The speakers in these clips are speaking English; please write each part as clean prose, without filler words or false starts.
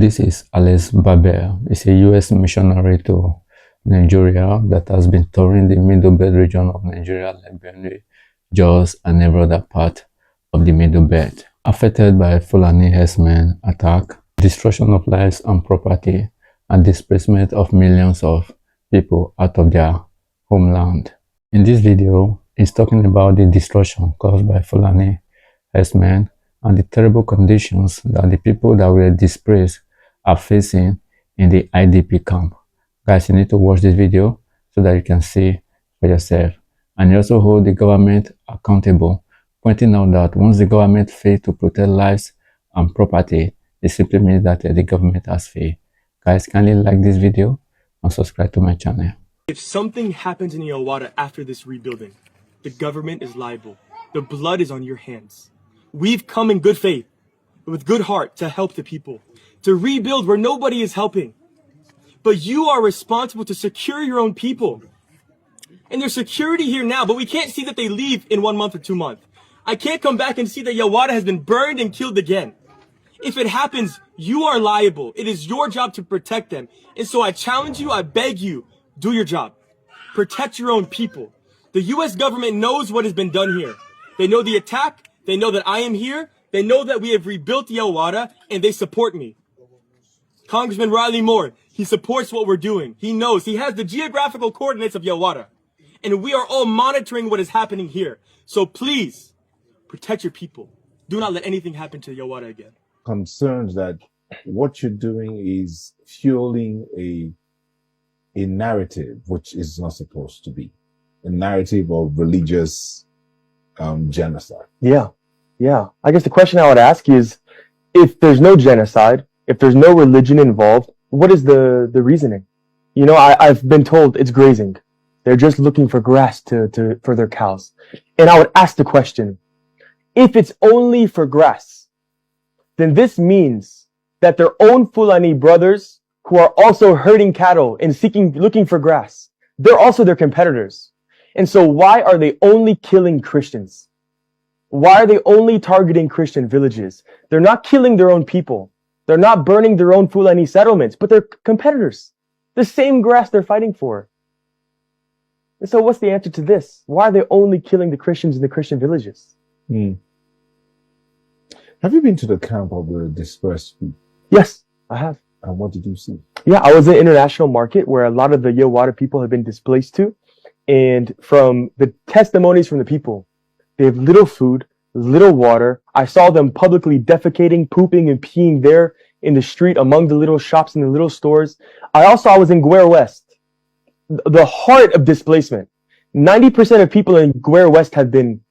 This is Alexander Barbir. He's a U.S. missionary to Nigeria that has been touring the Middle Belt region of Nigeria, like Benue, Jos, and every other part of the Middle Belt. Affected by Fulani herdsmen attack, destruction of lives and property, and displacement of millions of people out of their homeland. In this video, he's talking about the destruction caused by Fulani herdsmen and the terrible conditions that the people that were displaced are facing in the IDP camp. Guys, you need to watch this video so that you can see for yourself. And you also hold the government accountable, pointing out that once the government fails to protect lives and property, it simply means that the government has failed. Guys, kindly like this video and subscribe to my channel. If something happens in Yawata after this rebuilding, the government is liable. The blood is on your hands. We've come in good faith, with good heart, to help the people, to rebuild where nobody is helping. But you are responsible to secure your own people. And there's security here now, but we can't see that they leave in 1 month or 2 months. I can't come back and see that Yawata has been burned and killed again. If it happens, you are liable. It is your job to protect them. And so I challenge you, I beg you, do your job. Protect your own people. The U.S. government knows what has been done here. They know the attack. They know that I am here. They know that we have rebuilt Yawata, and they support me. Congressman Riley Moore, he supports what we're doing. He knows. He has the geographical coordinates of Yawata. And we are all monitoring what is happening here. So please, protect your people. Do not let anything happen to Yawata again. Concerned that what you're doing is fueling a narrative which is not supposed to be. A narrative of religious genocide. Yeah. I guess the question I would ask is, if there's no genocide, if there's no religion involved, what is the reasoning? You know, I've been told it's grazing. They're just looking for grass for their cows. And I would ask the question, if it's only for grass, then this means that their own Fulani brothers who are also herding cattle and looking for grass, they're also their competitors. And so why are they only killing Christians? Why are they only targeting Christian villages? They're not killing their own people. They're not burning their own Fulani settlements, but they're competitors. The same grass they're fighting for. And so what's the answer to this? Why are they only killing the Christians in the Christian villages? Have you been to the camp of the dispersed people? Yes, I have. And what did you see? Yeah, I was in an international market where a lot of the Yawata people have been displaced to. And from the testimonies from the people, they have little food, little water. I saw them publicly defecating, pooping, and peeing there in the street among the little shops and the little stores. I was in Guer West, the heart of displacement. 90% of people in Guer West have been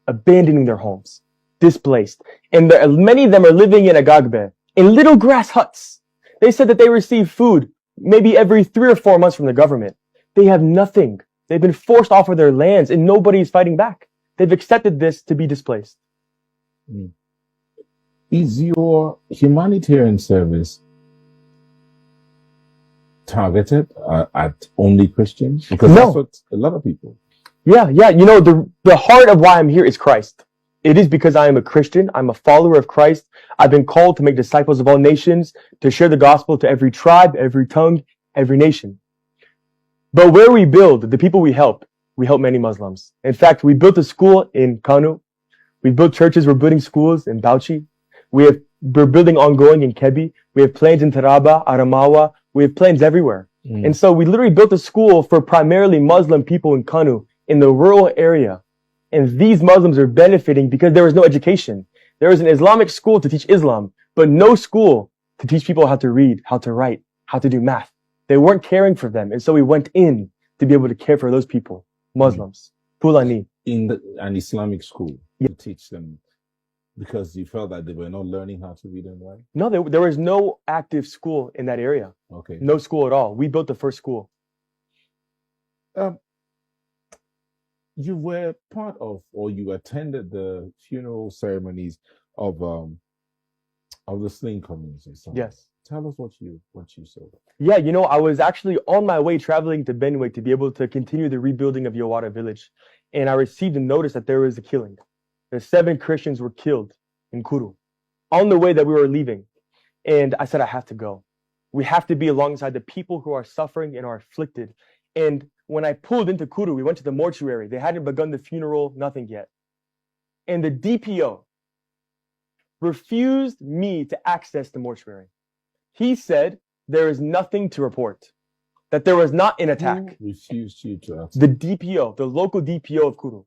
abandoning their homes, displaced. And many of them are living in Agagbe, in little grass huts. They said that they receive food maybe every 3 or 4 months from the government. They have nothing. They've been forced off of their lands and nobody is fighting back. They've accepted this to be displaced. Is your humanitarian service targeted at only Christians? Because that's what a lot of people. Yeah. You know, the heart of why I'm here is Christ. It is because I am a Christian. I'm a follower of Christ. I've been called to make disciples of all nations, to share the gospel to every tribe, every tongue, every nation. But where we build, the people we help many Muslims. In fact, we built a school in Kanu. We built churches. We're building schools in Bauchi. We're building ongoing in Kebbi. We have plans in Taraba, Adamawa. We have plans everywhere. And so we literally built a school for primarily Muslim people in Kanu, in the rural area. And these Muslims are benefiting because there was no education. There was an Islamic school to teach Islam, but no school to teach people how to read, how to write, how to do math. They weren't caring for them. And so we went in to be able to care for those people, Muslims, Fulani. In an Islamic school to teach them, because you felt that they were not learning how to read and write? No, there was no active school in that area. Okay. No school at all. We built the first school. You were part of, or you attended the funeral ceremonies of the Sling community. So Yes. Tell us what you saw. Yeah, you know, I was actually on my way traveling to Benue to be able to continue the rebuilding of Yawata village. And I received a notice that there was a killing. The 7 Christians were killed in Kuru on the way that we were leaving. And I said, I have to go. We have to be alongside the people who are suffering and are afflicted. And when I pulled into Kuru, we went to the mortuary. They hadn't begun the funeral, nothing yet. And the DPO refused me to access the mortuary. He said there is nothing to report, that there was not an attack. Who refused you to access? The DPO, the local DPO of Kuru,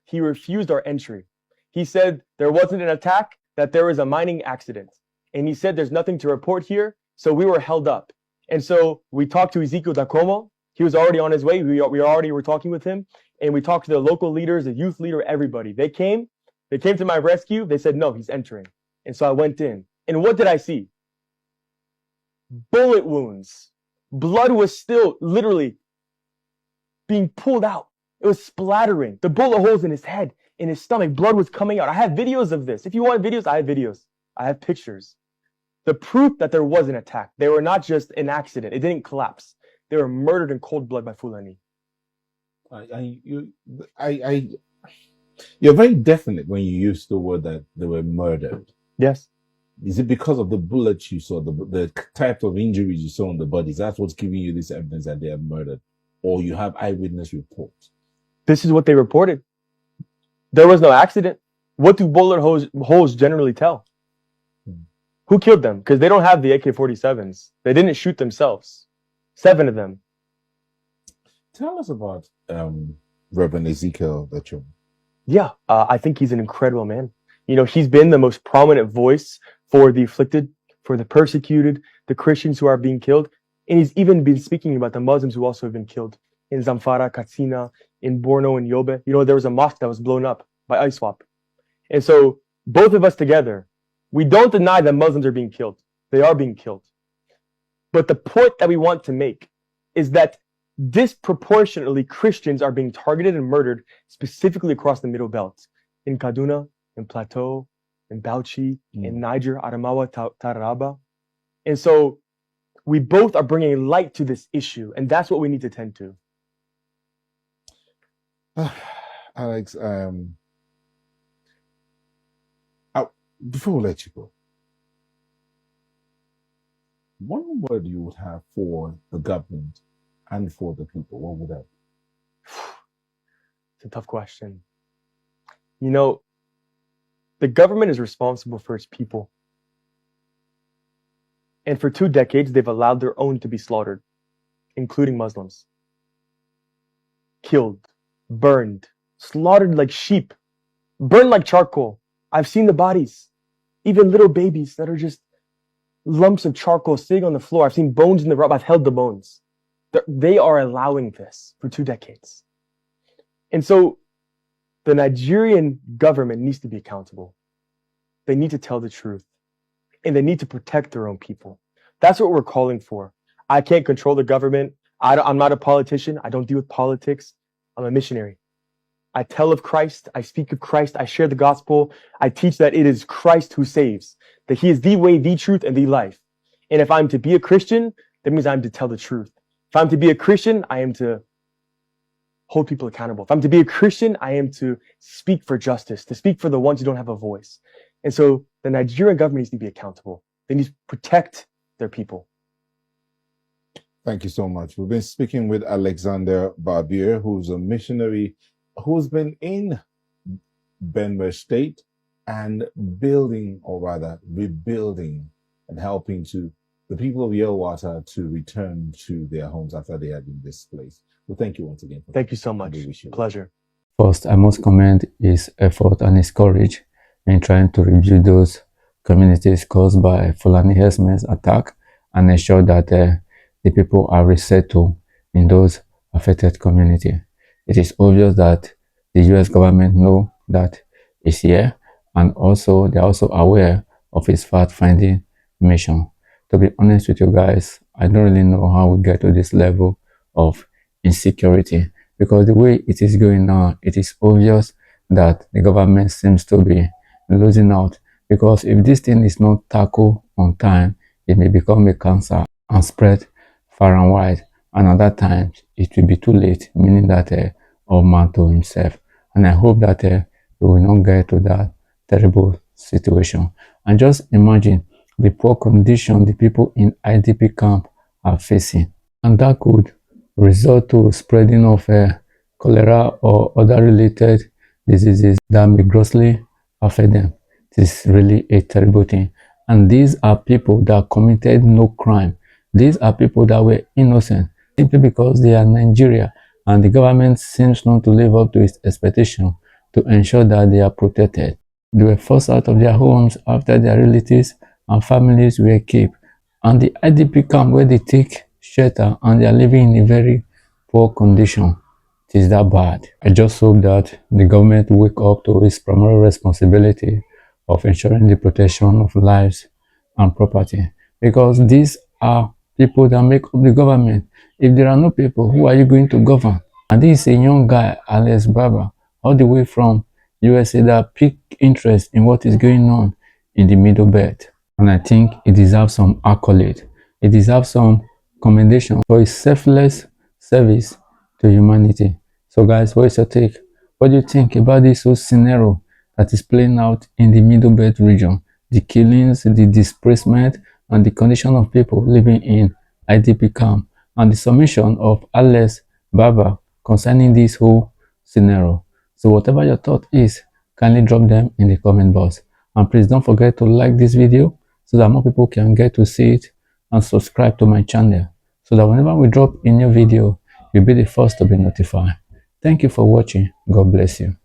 he refused our entry. He said there wasn't an attack, that there was a mining accident. And he said there's nothing to report here, so we were held up. And so we talked to Ezekiel Dacomo. He was already on his way. We already were talking with him. And we talked to the local leaders, the youth leader, everybody. They came to my rescue. They said, no, he's entering. And so I went in. And what did I see? Bullet wounds. Blood was still literally being pulled out. It was splattering. The bullet holes in his head, in his stomach, blood was coming out. I have videos of this. If you want videos, I have videos. I have pictures. The proof that there was an attack. They were not just an accident. It didn't collapse. They were murdered in cold blood by Fulani. You're very definite when you use the word that they were murdered. Yes. Is it because of the bullets you saw, the type of injuries you saw on the bodies? That's what's giving you this evidence that they are murdered? Or you have eyewitness reports? This is what they reported. There was no accident. What do bullet holes generally tell? Who killed them? Because they don't have the AK-47s. They didn't shoot themselves. 7 of them. Tell us about Reverend Ezekiel Dacomo. Yeah, I think he's an incredible man. You know, he's been the most prominent voice for the afflicted, for the persecuted, the Christians who are being killed. And he's even been speaking about the Muslims who also have been killed in Zamfara, Katsina, in Borno, and Yobe. You know, there was a mosque that was blown up by ISWAP. And so both of us together, we don't deny that Muslims are being killed. They are being killed. But the point that we want to make is that disproportionately Christians are being targeted and murdered specifically across the Middle Belt, in Kaduna, in Plateau, in Bauchi, in Niger, Adamawa, Taraba. And so we both are bringing light to this issue, and that's what we need to tend to. Alex, before we let you go, one word you would have for the government and for the people, what would that be? It's a tough question. You know, the government is responsible for its people. And for 2 decades, they've allowed their own to be slaughtered, including Muslims. Killed, burned, slaughtered like sheep, burned like charcoal. I've seen the bodies, even little babies that are just lumps of charcoal sitting on the floor. I've seen bones in the rubble. I've held the bones. They are allowing this for 2 decades. And so the Nigerian government needs to be accountable. They need to tell the truth. And they need to protect their own people. That's what we're calling for. I can't control the government. I'm not a politician. I don't deal with politics. I'm a missionary. I tell of Christ. I speak of Christ. I share the gospel. I teach that it is Christ who saves, that he is the way, the truth, and the life. And if I'm to be a Christian, that means I'm to tell the truth. If I'm to be a Christian, I am to hold people accountable. If I'm to be a Christian, I am to speak for justice, to speak for the ones who don't have a voice. And so the Nigerian government needs to be accountable. They need to protect their people. Thank you so much. We've been speaking with Alexander Barbir, who's a missionary who's been in Benue State and building, or rather rebuilding and helping to the people of Yelwata to return to their homes after they had been displaced. Well, thank you once again. Thank you so much. Pleasure. First, I must commend his effort and his courage in trying to rebuild those communities caused by Fulani herdsmen's attack and ensure that the people are resettled in those affected communities. It is obvious that the US government know that it's here, and also they're also aware of its fact-finding mission. To be honest with you guys, I don't really know how we get to this level of insecurity, because the way it is going now, it is obvious that the government seems to be losing out, because if this thing is not tackled on time, it may become a cancer and spread far and wide, and at that time it will be too late, meaning that all man to himself. And I hope that we will not get to that terrible situation. And just imagine the poor condition the people in IDP camp are facing. And that could result to spreading of cholera or other related diseases that may grossly affect them. It is really a terrible thing. And these are people that committed no crime. These are people that were innocent simply because they are Nigeria, and the government seems not to live up to its expectation to ensure that they are protected. They were forced out of their homes after their relatives and families were kept. And the IDP camp where they take shelter and they are living in a very poor condition. It is that bad. I just hope that the government wake up to its primary responsibility of ensuring the protection of lives and property, because these are people that make up the government. If there are no people, who are you going to govern? And this is a young guy, Alexander Barbir, all the way from USA, that pick interest in what is going on in the Middle Belt. And I think it deserves some accolade. It deserves some commendation for his selfless service to humanity. So guys, what is your take? What do you think about this whole scenario that is playing out in the Middle Belt region? The killings, the displacement, and the condition of people living in IDP camp, and the submission of Alex Barbir concerning this whole scenario. So whatever your thought is, kindly drop them in the comment box. And please don't forget to like this video so that more people can get to see it, and subscribe to my channel so that whenever we drop a new video, you'll be the first to be notified. Thank you for watching. God bless you.